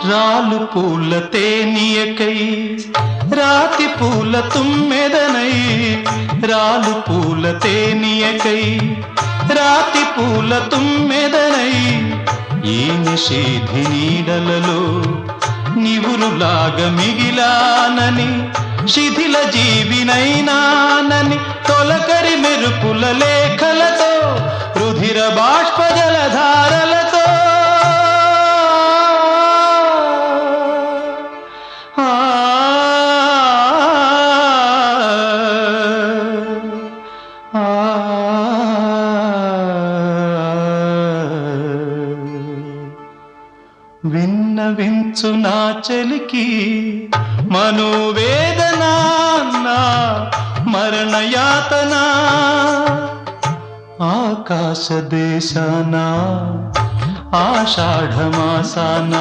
రాలు పూల తేనియకై రాతి పూల తుమ్మెదనై రాలు పూల తేనియకై రాతి పూల తుమ్మెదనై ఈ నిషేధి నీడలలో నివురులాగా మిగిలానని శిథిల జీవినైనానని తొలకరి మెరుపుల లేఖలతో రుధిర బాష్ప జలధారలతో విన్నవించు నా చలికి మనోవేదన నా మరణయాతన ఆకాశ దేశాన ఆషాఢమాసాన